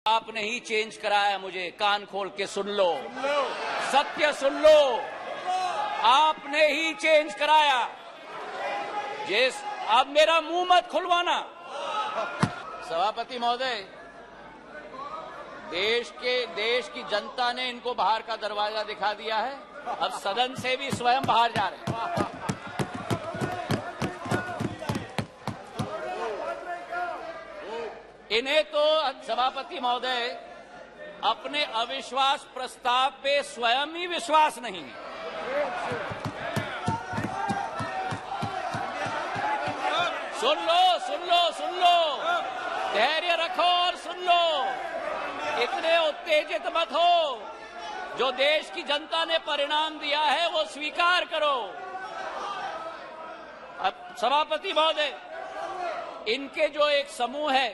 आपने ही चेंज कराया मुझे, कान खोल के सुन लो, सत्य सुन लो, आपने ही चेंज कराया। अब मेरा मुंह मत खुलवाना। सभापति महोदय, देश की जनता ने इनको बाहर का दरवाजा दिखा दिया है, अब सदन से भी स्वयं बाहर जा रहे हैं। इन्हें तो सभापति महोदय अपने अविश्वास प्रस्ताव पे स्वयं ही विश्वास नहीं है। सुन लो, धैर्य रखो और सुन लो, इतने उत्तेजित मत हो। जो देश की जनता ने परिणाम दिया है वो स्वीकार करो। अब सभापति महोदय, इनके जो एक समूह है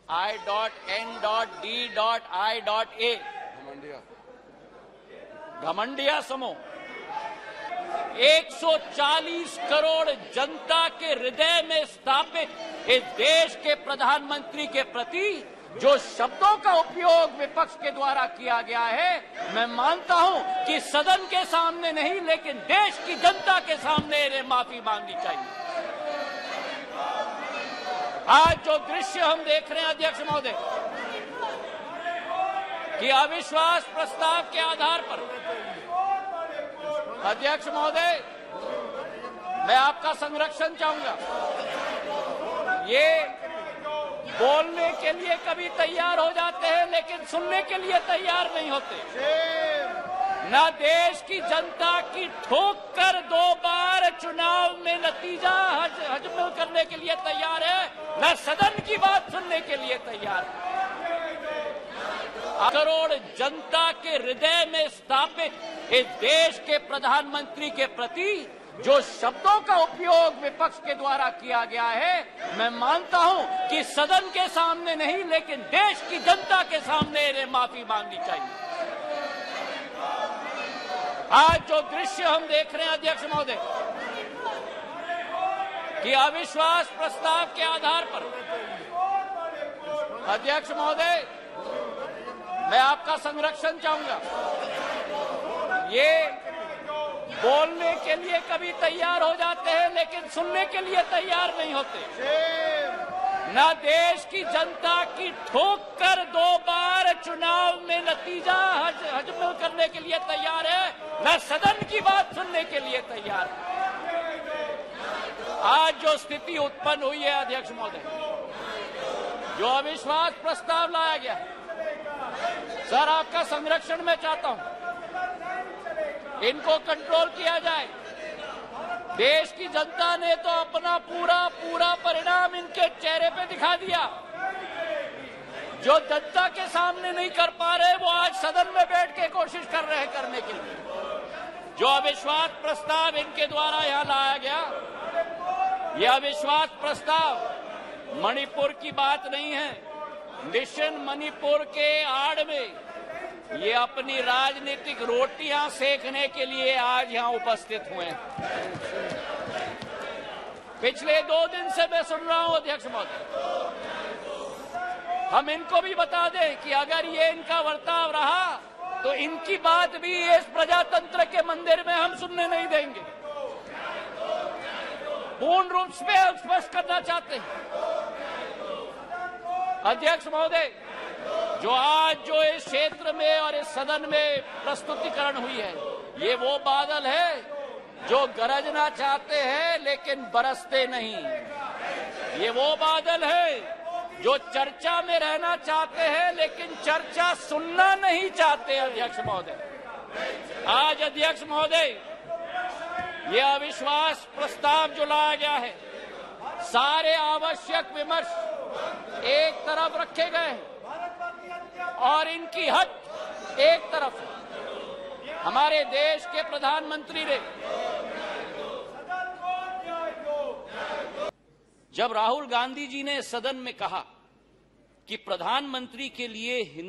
I.N.D.I.A घमंडिया समूह 140 करोड़ जनता के हृदय में स्थापित इस देश के प्रधानमंत्री के प्रति जो शब्दों का उपयोग विपक्ष के द्वारा किया गया है, मैं मानता हूं कि सदन के सामने नहीं लेकिन देश की जनता के सामने इन्हें माफी मांगनी चाहिए। आज जो दृश्य हम देख रहे हैं अध्यक्ष महोदय, कि अविश्वास प्रस्ताव के आधार पर, अध्यक्ष महोदय मैं आपका संरक्षण चाहूंगा। ये बोलने के लिए कभी तैयार हो जाते हैं लेकिन सुनने के लिए तैयार नहीं होते। न देश की जनता की ठोक कर 2 बार चुनाव में नतीजा हजम करने के लिए तैयार है, न सदन की बात सुनने के लिए तैयार है। करोड़ जनता के हृदय में स्थापित इस देश के प्रधानमंत्री के प्रति जो शब्दों का उपयोग विपक्ष के द्वारा किया गया है, मैं मानता हूं कि सदन के सामने नहीं लेकिन देश की जनता के सामने इन्हें माफी मांगनी चाहिए। आज जो दृश्य हम देख रहे हैं अध्यक्ष महोदय, कि अविश्वास प्रस्ताव के आधार पर, अध्यक्ष महोदय मैं आपका संरक्षण चाहूंगा। ये बोलने के लिए कभी तैयार हो जाते हैं लेकिन सुनने के लिए तैयार नहीं होते। न देश की जनता की ठोक कर 2 बार चुनाव में नतीजा हजम करने के लिए तैयार है, न सदन की बात सुनने के लिए तैयार है। आज जो स्थिति उत्पन्न हुई है अध्यक्ष महोदय, जो अविश्वास प्रस्ताव लाया गया, सर आपका संरक्षण मैं चाहता हूं, इनको कंट्रोल किया जाए। देश की जनता ने तो अपना पूरा परिणाम इनके चेहरे पे दिखा दिया। जो जनता के सामने नहीं कर पा रहे वो आज सदन में बैठ के कोशिश कर रहे हैं करने के लिए। जो अविश्वास प्रस्ताव इनके द्वारा यहां लाया गया, यह अविश्वास प्रस्ताव मणिपुर की बात नहीं है। मिशन मणिपुर के आड़ में ये अपनी राजनीतिक रोटियां सेकने के लिए आज यहां उपस्थित हुए हैं। पिछले 2 दिन से मैं सुन रहा हूं अध्यक्ष महोदय, हम इनको भी बता दें कि अगर ये इनका बर्ताव रहा तो इनकी बात भी इस प्रजातंत्र के मंदिर में हम सुनने नहीं देंगे। पूर्ण रूप से स्पष्ट करना चाहते हैं अध्यक्ष महोदय, जो इस क्षेत्र में और इस सदन में प्रस्तुतिकरण हुई है, ये वो बादल है जो गरजना चाहते हैं लेकिन बरसते नहीं। ये वो बादल है जो चर्चा में रहना चाहते हैं लेकिन चर्चा सुनना नहीं चाहते। अध्यक्ष महोदय, आज अध्यक्ष महोदय ये अविश्वास प्रस्ताव जो लाया गया है, सारे आवश्यक विमर्श एक तरफ रखे गए हैं और इनकी हद एक तरफ है। हमारे देश के प्रधानमंत्री ने जब राहुल गांधी जी ने सदन में कहा कि प्रधानमंत्री के लिए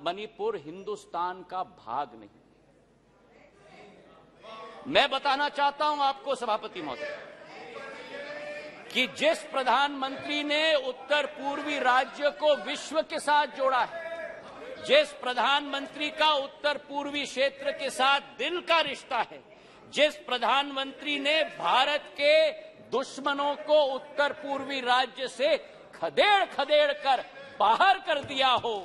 मणिपुर हिंदुस्तान का भाग नहीं, मैं बताना चाहता हूं आपको सभापति महोदय कि जिस प्रधानमंत्री ने उत्तर पूर्वी राज्य को विश्व के साथ जोड़ा है, जिस प्रधानमंत्री का उत्तर पूर्वी क्षेत्र के साथ दिल का रिश्ता है, जिस प्रधानमंत्री ने भारत के दुश्मनों को उत्तर पूर्वी राज्य से खदेड़ खदेड़ कर बाहर कर दिया हो,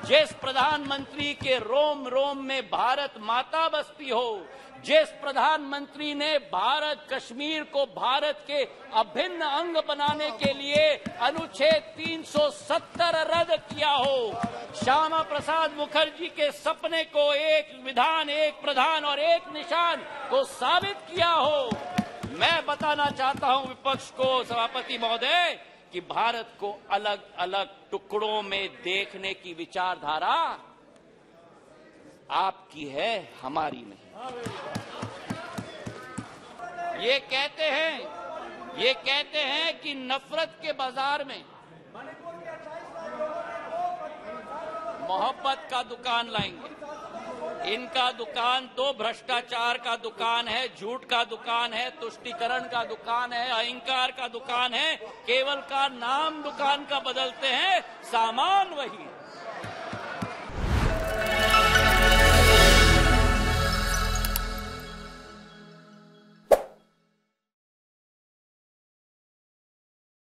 जिस प्रधानमंत्री के रोम रोम में भारत माता बसती हो, जिस प्रधानमंत्री ने भारत कश्मीर को भारत के अभिन्न अंग बनाने के लिए अनुच्छेद 370 रद्द किया हो, श्यामा प्रसाद मुखर्जी के सपने को एक विधान, एक प्रधान और एक निशान को साबित किया हो। मैं बताना चाहता हूं विपक्ष को, सभापति महोदय, कि भारत को अलग अलग टुकड़ों में देखने की विचारधारा आपकी है, हमारी नहीं। ये कहते हैं कि नफरत के बाजार में मोहब्बत का दुकान लाएंगे। इनका दुकान तो भ्रष्टाचार का दुकान है, झूठ का दुकान है, तुष्टीकरण का दुकान है, अहंकार का दुकान है। केवल का नाम दुकान का बदलते हैं, सामान वही है।